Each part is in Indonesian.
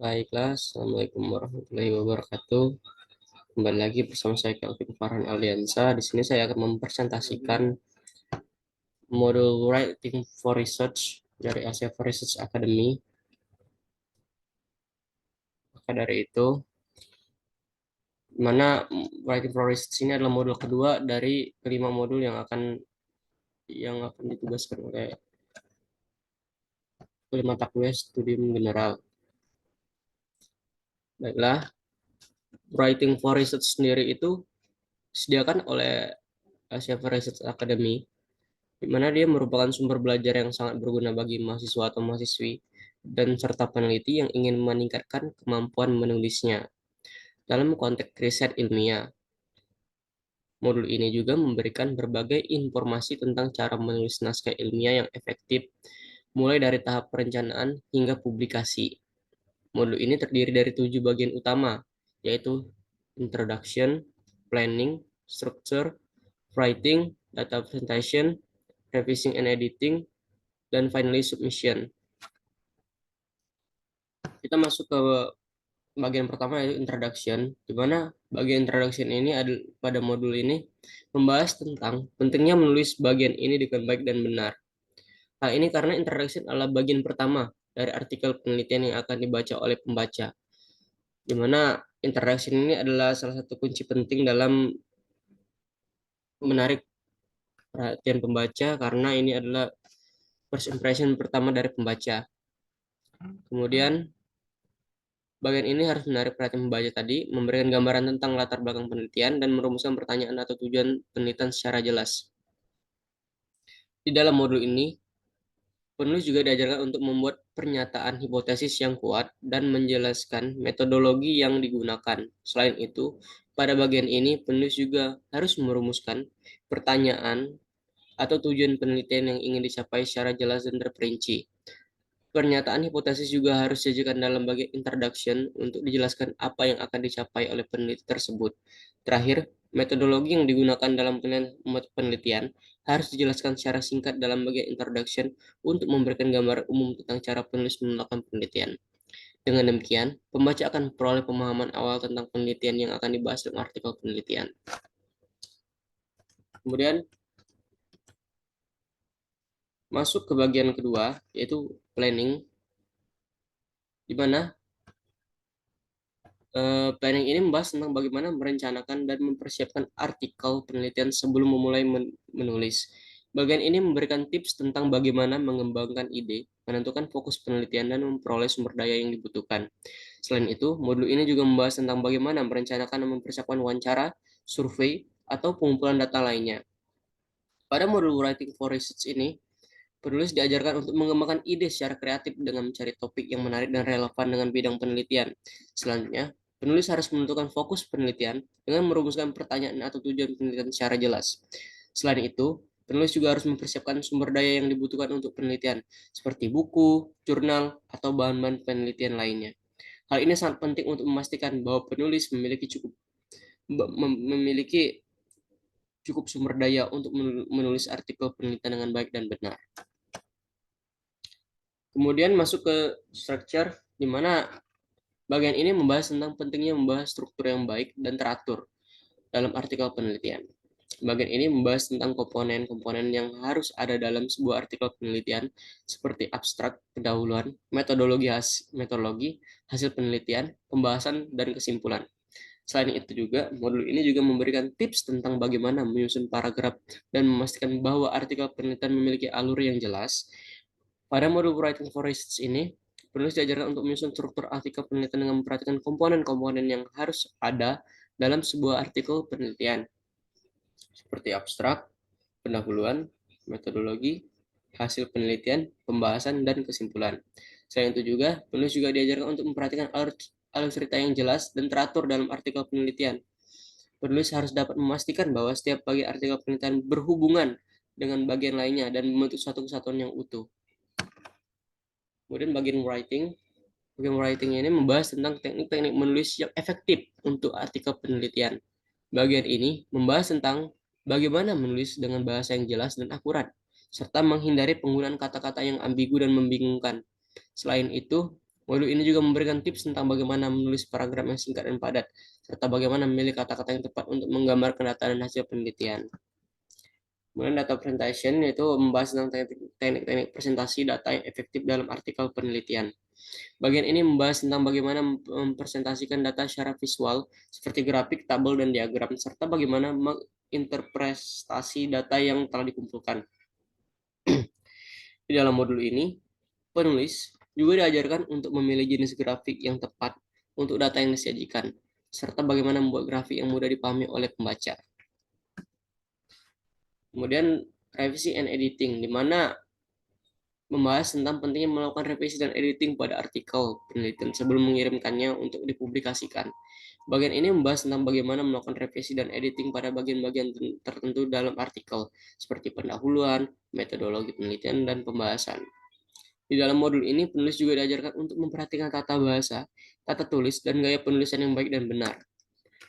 Baiklah, Assalamualaikum warahmatullahi wabarakatuh. Kembali lagi bersama saya Kelvin Farhan Aldiansa. Di sini saya akan mempresentasikan modul Writing for Research dari Asia for Research Academy. Maka dari itu, mana Writing for Research ini adalah modul kedua dari kelima modul yang akan ditugaskan oleh kelima takwes studium general. Baiklah, Writing for Research sendiri itu disediakan oleh Asia for Research Academy, di mana dia merupakan sumber belajar yang sangat berguna bagi mahasiswa atau mahasiswi dan serta peneliti yang ingin meningkatkan kemampuan menulisnya dalam konteks riset ilmiah. Modul ini juga memberikan berbagai informasi tentang cara menulis naskah ilmiah yang efektif, mulai dari tahap perencanaan hingga publikasi. Modul ini terdiri dari 7 bagian utama, yaitu Introduction, Planning, Structure, Writing, Data Presentation, Revising and Editing, dan finally submission. Kita masuk ke bagian pertama, yaitu introduction, di mana bagian introduction ini pada modul ini membahas tentang pentingnya menulis bagian ini dengan baik dan benar. Hal ini karena introduction adalah bagian pertama dari artikel penelitian yang akan dibaca oleh pembaca, di mana introduction ini adalah salah satu kunci penting dalam menarik perhatian pembaca, karena ini adalah first impression pertama dari pembaca. Kemudian bagian ini harus menarik perhatian pembaca tadi, memberikan gambaran tentang latar belakang penelitian, dan merumuskan pertanyaan atau tujuan penelitian secara jelas. Di dalam modul ini, penulis juga diajarkan untuk membuat pernyataan hipotesis yang kuat dan menjelaskan metodologi yang digunakan. Selain itu, pada bagian ini, penulis juga harus merumuskan pertanyaan atau tujuan penelitian yang ingin dicapai secara jelas dan terperinci. Pernyataan hipotesis juga harus disajikan dalam bagian introduction untuk dijelaskan apa yang akan dicapai oleh peneliti tersebut. Terakhir, metodologi yang digunakan dalam penelitian harus dijelaskan secara singkat dalam bagian introduction untuk memberikan gambaran umum tentang cara penulis melakukan penelitian. Dengan demikian, pembaca akan memperoleh pemahaman awal tentang penelitian yang akan dibahas dalam artikel penelitian. Kemudian, masuk ke bagian kedua, yaitu planning, di mana planning ini membahas tentang bagaimana merencanakan dan mempersiapkan artikel penelitian sebelum memulai menulis. Bagian ini memberikan tips tentang bagaimana mengembangkan ide, menentukan fokus penelitian, dan memperoleh sumber daya yang dibutuhkan. Selain itu, modul ini juga membahas tentang bagaimana merencanakan dan mempersiapkan wawancara, survei, atau pengumpulan data lainnya. Pada modul Writing for Research ini, penulis diajarkan untuk mengembangkan ide secara kreatif dengan mencari topik yang menarik dan relevan dengan bidang penelitian. Selanjutnya, penulis harus menentukan fokus penelitian dengan merumuskan pertanyaan atau tujuan penelitian secara jelas. Selain itu, penulis juga harus mempersiapkan sumber daya yang dibutuhkan untuk penelitian, seperti buku, jurnal, atau bahan-bahan penelitian lainnya. Hal ini sangat penting untuk memastikan bahwa penulis memiliki cukup sumber daya untuk menulis artikel penelitian dengan baik dan benar. Kemudian masuk ke structure, di mana bagian ini membahas tentang pentingnya membahas struktur yang baik dan teratur dalam artikel penelitian. Bagian ini membahas tentang komponen-komponen yang harus ada dalam sebuah artikel penelitian, seperti abstrak, pendahuluan, metodologi, hasil penelitian, pembahasan, dan kesimpulan. Selain itu juga, modul ini juga memberikan tips tentang bagaimana menyusun paragraf dan memastikan bahwa artikel penelitian memiliki alur yang jelas. Pada modul Writing for Research ini, penulis diajarkan untuk menyusun struktur artikel penelitian dengan memperhatikan komponen-komponen yang harus ada dalam sebuah artikel penelitian, seperti abstrak, pendahuluan, metodologi, hasil penelitian, pembahasan, dan kesimpulan. Selain itu juga, penulis juga diajarkan untuk memperhatikan alur cerita yang jelas dan teratur dalam artikel penelitian. Penulis harus dapat memastikan bahwa setiap bagian artikel penelitian berhubungan dengan bagian lainnya dan membentuk satu kesatuan yang utuh. Kemudian bagian writing ini membahas tentang teknik-teknik menulis yang efektif untuk artikel penelitian. Bagian ini membahas tentang bagaimana menulis dengan bahasa yang jelas dan akurat, serta menghindari penggunaan kata-kata yang ambigu dan membingungkan. Selain itu, Modul ini juga memberikan tips tentang bagaimana menulis paragraf yang singkat dan padat, serta bagaimana memilih kata-kata yang tepat untuk menggambarkan data dan hasil penelitian. Kemudian data presentation yaitu membahas tentang teknik-teknik presentasi data yang efektif dalam artikel penelitian. Bagian ini membahas tentang bagaimana mempresentasikan data secara visual seperti grafik, tabel, dan diagram, serta bagaimana menginterpretasi data yang telah dikumpulkan. Di dalam modul ini, penulis juga diajarkan untuk memilih jenis grafik yang tepat untuk data yang disajikan, serta bagaimana membuat grafik yang mudah dipahami oleh pembaca. Kemudian revisi and editing, di mana membahas tentang pentingnya melakukan revisi dan editing pada artikel penelitian sebelum mengirimkannya untuk dipublikasikan. Bagian ini membahas tentang bagaimana melakukan revisi dan editing pada bagian-bagian tertentu dalam artikel, seperti pendahuluan, metodologi penelitian, dan pembahasan. Di dalam modul ini, penulis juga diajarkan untuk memperhatikan tata bahasa, tata tulis, dan gaya penulisan yang baik dan benar.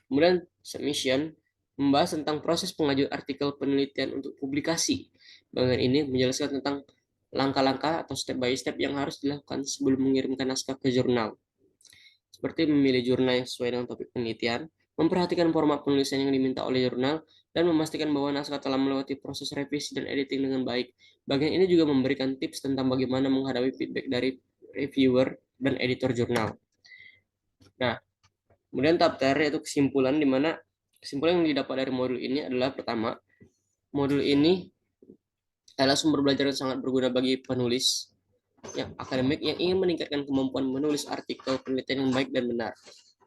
Kemudian, submission membahas tentang proses pengajuan artikel penelitian untuk publikasi. Bagian ini menjelaskan tentang langkah-langkah atau step by step yang harus dilakukan sebelum mengirimkan naskah ke jurnal. Seperti memilih jurnal yang sesuai dengan topik penelitian, memperhatikan format penulisan yang diminta oleh jurnal, dan memastikan bahwa naskah telah melewati proses revisi dan editing dengan baik. Bagian ini juga memberikan tips tentang bagaimana menghadapi feedback dari reviewer dan editor jurnal. Nah, kemudian tahap terakhir yaitu kesimpulan, di mana kesimpulan yang didapat dari modul ini adalah pertama, modul ini adalah sumber belajar yang sangat berguna bagi penulis yang akademik yang ingin meningkatkan kemampuan menulis artikel penelitian yang baik dan benar.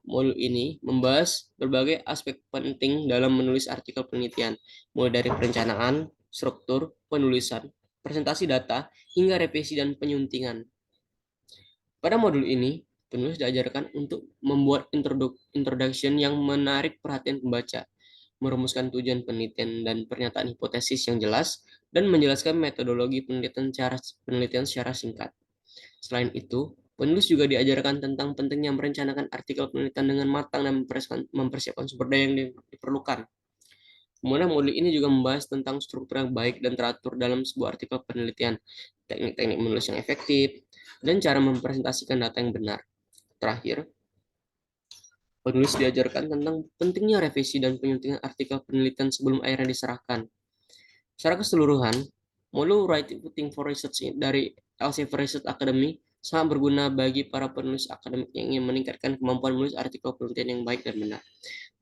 Modul ini membahas berbagai aspek penting dalam menulis artikel penelitian, mulai dari perencanaan, struktur, penulisan, presentasi data, hingga revisi dan penyuntingan. Pada modul ini, penulis diajarkan untuk membuat introduction yang menarik perhatian pembaca, merumuskan tujuan penelitian dan pernyataan hipotesis yang jelas, dan menjelaskan metodologi penelitian secara singkat. Selain itu, penulis juga diajarkan tentang pentingnya merencanakan artikel penelitian dengan matang dan mempersiapkan sumber daya yang diperlukan. Kemudian modul ini juga membahas tentang struktur yang baik dan teratur dalam sebuah artikel penelitian, teknik-teknik menulis yang efektif, dan cara mempresentasikan data yang benar. Terakhir, penulis diajarkan tentang pentingnya revisi dan penyuntingan artikel penelitian sebelum akhirnya diserahkan. Secara keseluruhan, modul Writing for Research dari Elsevier Research Academy sangat berguna bagi para penulis akademik yang ingin meningkatkan kemampuan menulis artikel penelitian yang baik dan benar.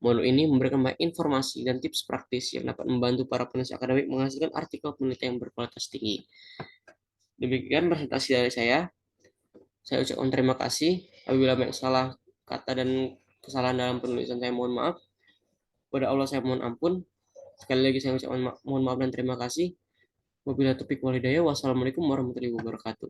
Modul ini memberikan banyak informasi dan tips praktis yang dapat membantu para penulis akademik menghasilkan artikel penelitian yang berkualitas tinggi. Demikian presentasi dari saya. Saya ucapkan terima kasih. Apabila banyak salah kata dan kesalahan dalam penulisan saya mohon maaf. Kepada Allah saya mohon ampun. Sekali lagi saya ucapkan mohon maaf dan terima kasih. Wabillahi taufiq wal hidayah. Wassalamualaikum warahmatullahi wabarakatuh.